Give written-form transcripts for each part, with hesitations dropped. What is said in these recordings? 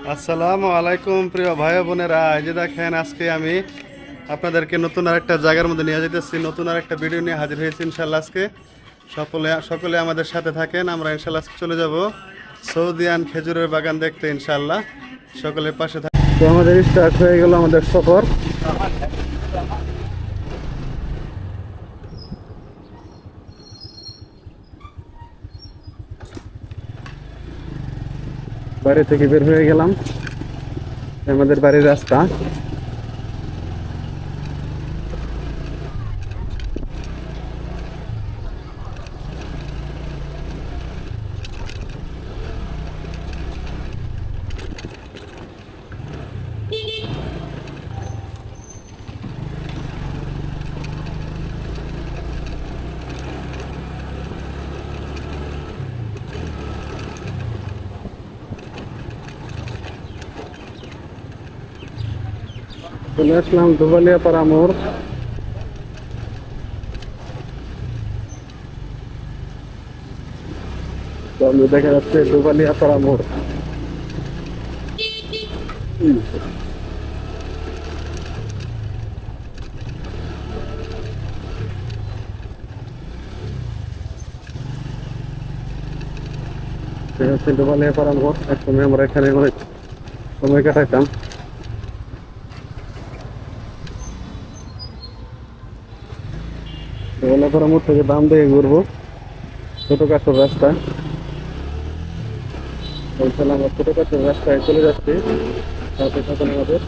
আসসালামু আলাইকুম প্রিয় ভাই বোনেরা, এই যে দেখেন আজকে আমি আপনাদেরকে নতুন আরেকটা জায়গার মধ্যে নিয়ে যেতেছি। নতুন আরেকটা ভিডিও নিয়ে হাজির হয়েছি ইনশাল্লাহ। আজকে সকলে সকলে আমাদের সাথে থাকেন। আমরা ইনশাল্লাহ আজকে চলে যাব সৌদিয়ান খেজুরের বাগান দেখতে ইনশাল্লাহ। সকলের পাশে থাক। তো আমাদের স্টার্ট হয়ে গেল আমাদের সফর। বাড়ি থেকে বের হয়ে গেলাম, আমাদের বাড়ির রাস্তা। চলে আসলাম দুবালিয়াপাড়া মোড়। তো আমি দেখা যাচ্ছে দুবালিয়াপাড়া মোড়। দুবালিয়াপাড়া মোড়, একসময় আমরা এখানে অনেক সময় কাটাইতাম। দুবালিয়াপাড়া মোড় থেকে বাম দিকে ঘুরবো, ছোট কাঠোর রাস্তা। আমরা ছোট কাঠোর রাস্তায় চলে যাচ্ছি। সাথে সাথে আমাদের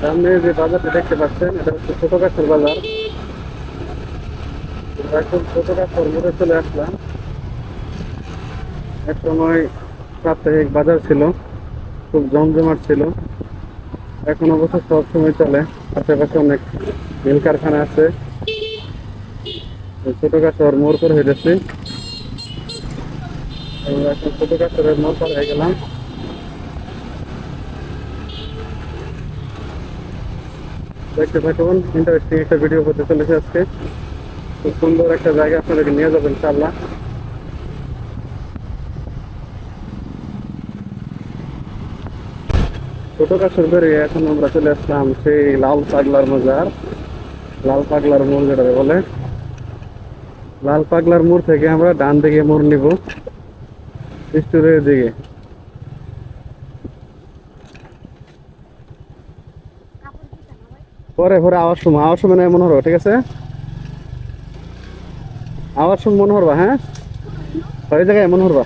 সামনে যে বাজারটা দেখতে পাচ্ছেন, এটা হচ্ছে ছোট কাঠোর বাজার। এখন ছোট কাঠোর মোড়ে চলে আসলাম। এক সময় সাপ্তাহিক বাজার ছিল, খুব জমজমাট ছিল। এখন অবশ্য সব সময় চলে, আশেপাশে অনেক মিল কারখানা আছে। ছোট কাঠোর মোড় করে হেঁটেছি। এখন ছোট কাঠোরের মোড় পার হয়ে গেলাম। দেখতে থাকুন, ইন্টারেস্টিং একটা ভিডিও করতে চলেছে আজকে। খুব সুন্দর একটা জায়গা আপনাদেরকে নিয়ে যাবেন ইনশাআল্লাহ। ছোট কাঠোর বেরিয়ে এখন আমরা চলে আসলাম সেই লাল পাগলার মজার। লাল পাগলার মোড় যেটা বলে, লাল পাগলার মোড় থেকে আমরা ডান দিকে মোড় নিব স্টোরের দিকে। পরে পরে আওয়ার সময় নয় মনে হবো, ঠিক আছে? আওয়ার সময় মনে হবা, হ্যাঁ ওই জায়গায় মনে হবা।